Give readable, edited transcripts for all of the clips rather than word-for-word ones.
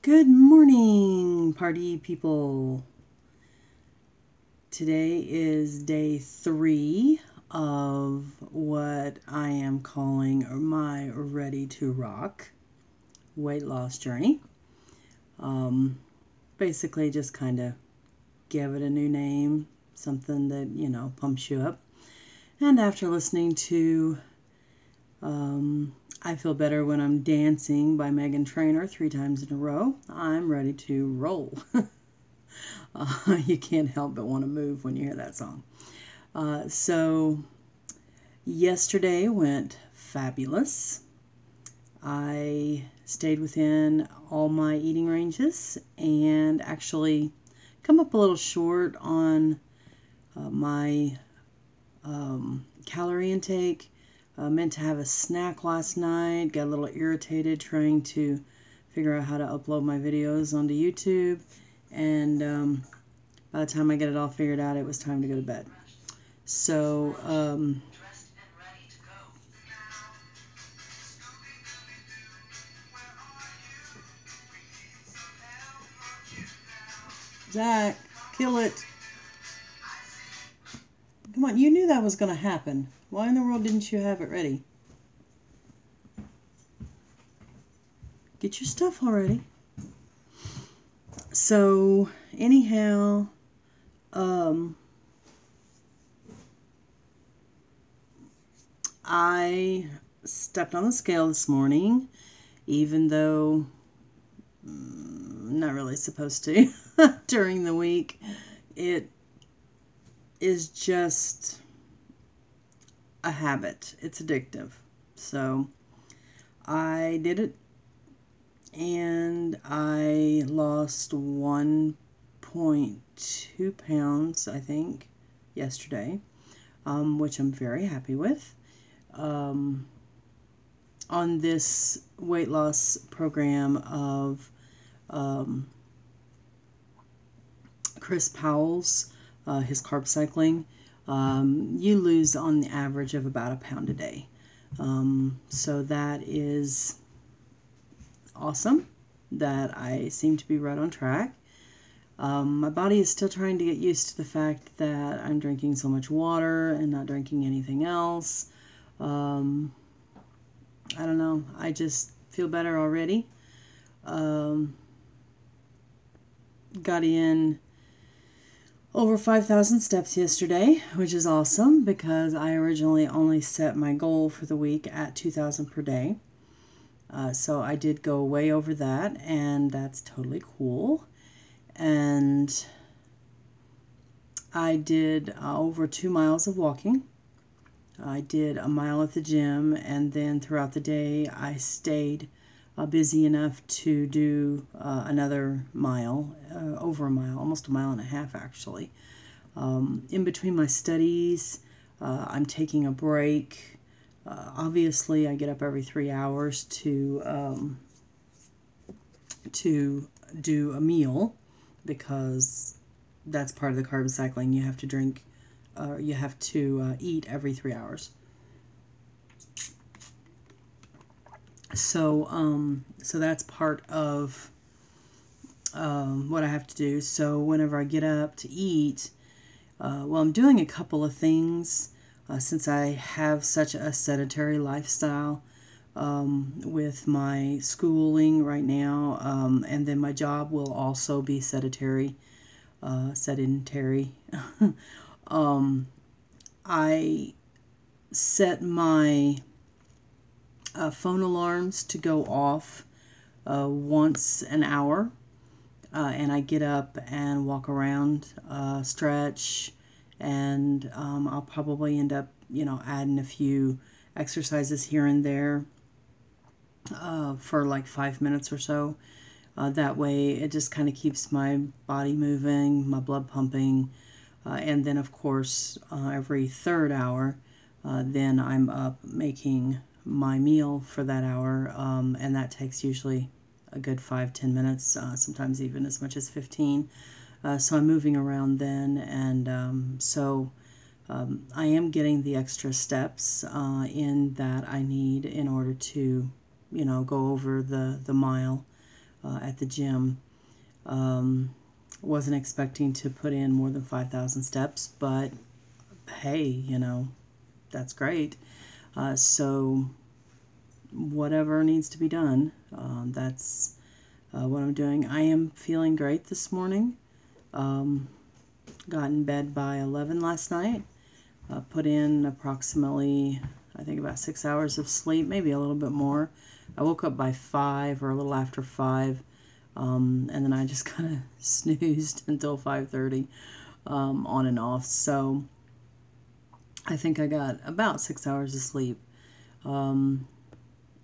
Good morning, party people. Today is day 3 of what I am calling my Ready to Rock weight loss journey. Basically just kind of give it a new name, something that, pumps you up. And after listening to I Feel Better When I'm Dancing by Meghan Trainor 3 times in a row, I'm ready to roll. You can't help but want to move when you hear that song. So yesterday went fabulous. I stayed within all my eating ranges and actually come up a little short on my calorie intake. Meant to have a snack last night. Got a little irritated trying to figure out how to upload my videos onto YouTube. And by the time I get it all figured out, it was time to go to bed. So, Zach, kill it. Come on, you knew that was going to happen. Why in the world didn't you have it ready? Get your stuff already. So, anyhow, I stepped on the scale this morning, even though I'm not really supposed to during the week. It is just a habit. It's addictive. So I did it, and I lost 1.2 pounds, I think, yesterday, which I'm very happy with. On this weight loss program of Chris Powell's, his carb cycling, you lose on the average of about 1 pound a day. So that is awesome that I seem to be right on track. My body is still trying to get used to the fact that I'm drinking so much water and not drinking anything else. I don't know. I just feel better already. Got in over 5,000 steps yesterday, which is awesome because I originally only set my goal for the week at 2,000 per day. So I did go way over that, and that's totally cool. And I did over 2 miles of walking. I did a mile at the gym, and then throughout the day I stayed busy enough to do another mile, over a mile, almost 1.5 miles actually. In between my studies, I'm taking a break. Obviously, I get up every 3 hours to do a meal because that's part of the carb cycling. You have to drink, you have to eat every 3 hours. So, so that's part of what I have to do. So whenever I get up to eat, well, I'm doing a couple of things since I have such a sedentary lifestyle with my schooling right now, and then my job will also be sedentary. I set my phone alarms to go off once an hour, and I get up and walk around, stretch, and I'll probably end up, adding a few exercises here and there for like 5 minutes or so. That way it just kind of keeps my body moving, my blood pumping, and then of course every third hour then I'm up making my meal for that hour, and that takes usually a good 5-10 minutes, sometimes even as much as 15. So I'm moving around then, and so I am getting the extra steps in that I need in order to, go over the mile. at the gym. Wasn't expecting to put in more than 5,000 steps, but hey, you know, that's great. So whatever needs to be done, that's what I'm doing. I am feeling great this morning. Got in bed by 11 last night. Put in approximately, I think, about 6 hours of sleep, maybe a little bit more. I woke up by 5 or a little after 5. And then I just kind of snoozed until 5:30, on and off. So I think I got about 6 hours of sleep.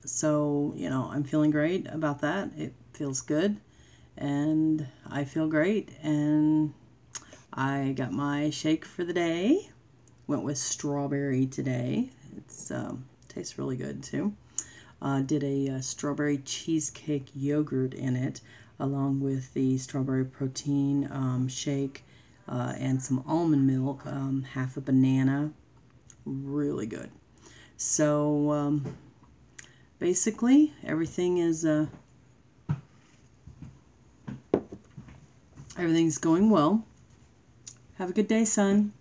So, you know, I'm feeling great about that. It feels good, and I feel great. And I got my shake for the day. Went with strawberry today. It's tastes really good too. Did a strawberry cheesecake yogurt in it, along with the strawberry protein shake and some almond milk, half a banana. Really good. So basically, everything is everything's going well. Have a good day, son.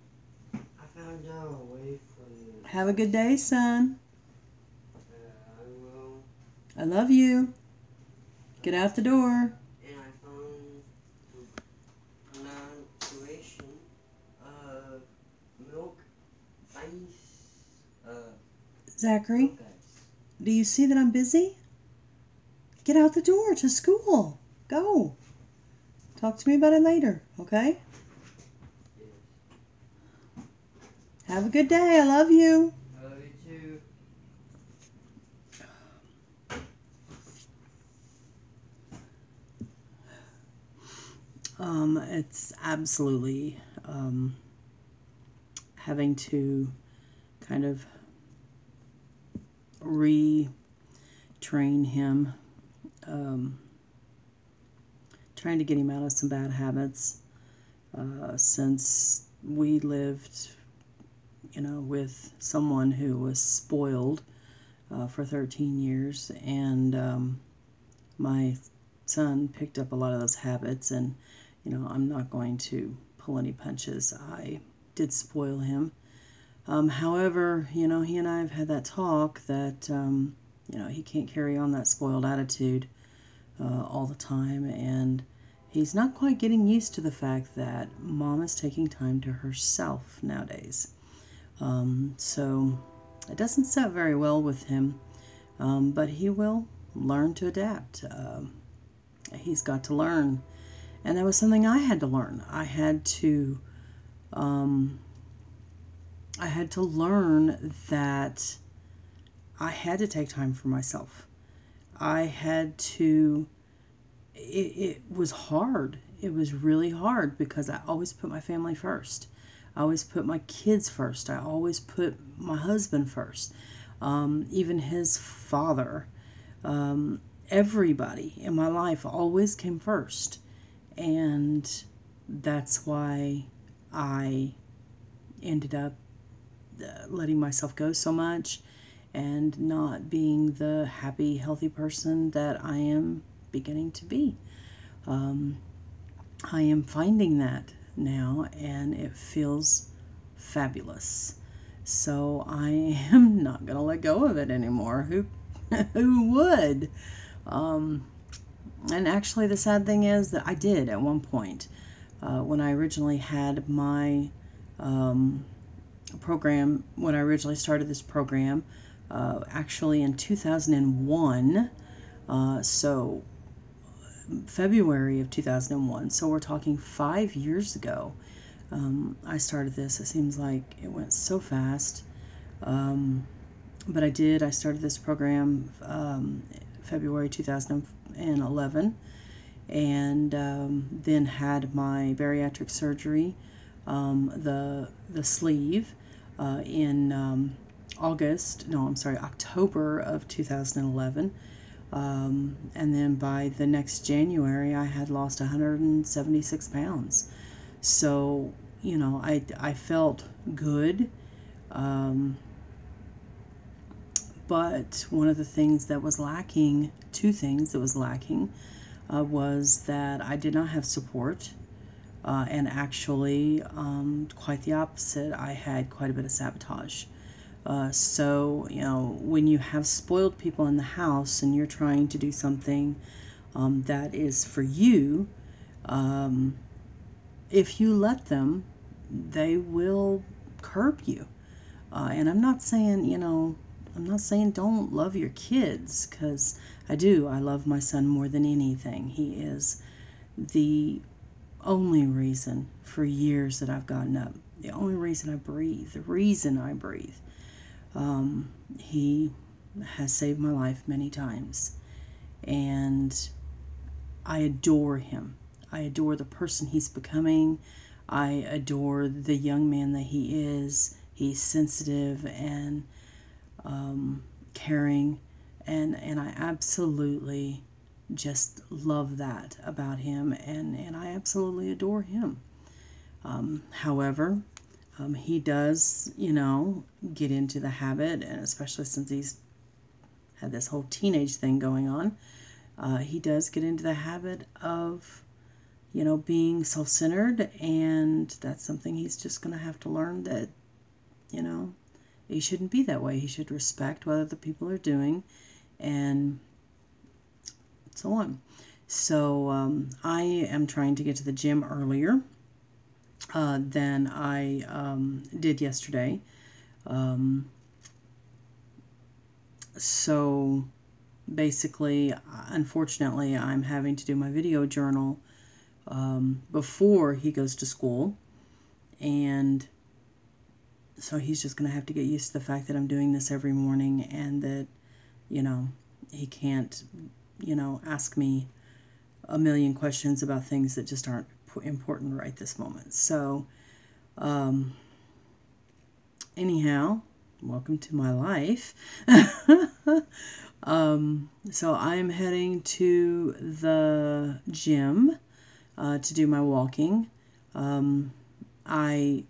I found out away from the... Have a good day, son. I will. I love you. Get out the door. And I found the non-situation of milk ice. Zachary, Milk ice. do you see that I'm busy? Get out the door to school. Go. Talk to me about it later, okay? Yes. Have a good day. I love you. I love you too. It's absolutely having to kind of retrain him, trying to get him out of some bad habits, since we lived, you know, with someone who was spoiled for 13 years, and my son picked up a lot of those habits. And you know, I'm not going to pull any punches. I did spoil him. However, you know, he and I have had that talk that you know, he can't carry on that spoiled attitude all the time, and he's not quite getting used to the fact that mom is taking time to herself nowadays. So it doesn't set very well with him, but he will learn to adapt. He's got to learn, and that was something I had to learn. I had to learn that I had to take time for myself. I had to. It was hard. It was really hard because I always put my family first. I always put my kids first. I always put my husband first. Even his father. Everybody in my life always came first. And that's why I ended up letting myself go so much and not being the happy, healthy person that I am beginning to be. I am finding that now, and it feels fabulous. So I am not going to let go of it anymore. Who would? And actually, the sad thing is that I did at one point. When I originally had my program, when I originally started this program, actually in 2001, so February of 2001, so we're talking 5 years ago, I started this. It seems like it went so fast, but I started this program February 2011, and then had my bariatric surgery, the sleeve, in October of 2011. And then by the next January, I had lost 176 pounds. So, you know, I felt good. But one of the things that was lacking, two things that was lacking, was that I did not have support. And actually, quite the opposite. I had quite a bit of sabotage. So, when you have spoiled people in the house and you're trying to do something that is for you, if you let them, they will curb you. And I'm not saying, don't love your kids, because I do. I love my son more than anything. He is the only reason for years that I've gotten up. The only reason I breathe. The reason I breathe. He has saved my life many times. And I adore him. I adore the person he's becoming. I adore the young man that he is. He's sensitive and caring. And I absolutely just love that about him. And I absolutely adore him. However, he does, get into the habit, and especially since he's had this whole teenage thing going on, he does get into the habit of, being self-centered, and that's something he's just going to have to learn that, he shouldn't be that way. He should respect what other people are doing, and so on. So I am trying to get to the gym earlier than I did yesterday. So basically, unfortunately, I'm having to do my video journal before he goes to school, and so he's just going to have to get used to the fact that I'm doing this every morning, and that, he can't, ask me a million questions about things that just aren't important right this moment. So, anyhow, welcome to my life. So I'm heading to the gym to do my walking. I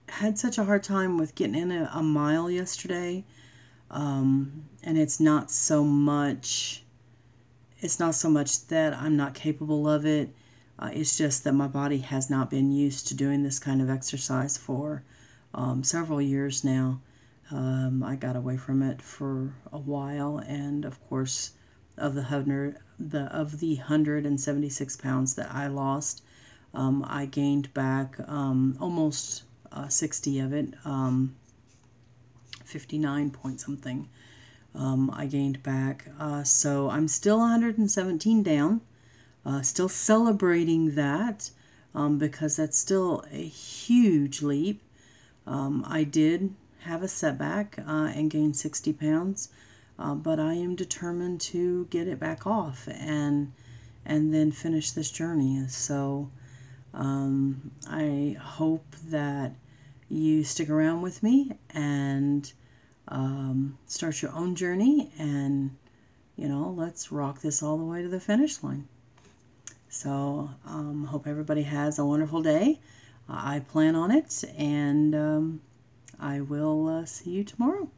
had such a hard time with getting in a mile yesterday, and it's not so much that I'm not capable of it. It's just that my body has not been used to doing this kind of exercise for several years now. I got away from it for a while, and of course, of the 176 pounds that I lost, I gained back almost 60 of it, 59 point something. I gained back, so I'm still 117 down. Still celebrating that, because that's still a huge leap. I did have a setback and gain 60 pounds, but I am determined to get it back off and then finish this journey. So I hope that you stick around with me and start your own journey, and let's rock this all the way to the finish line. So hope everybody has a wonderful day. I plan on it, and I will see you tomorrow.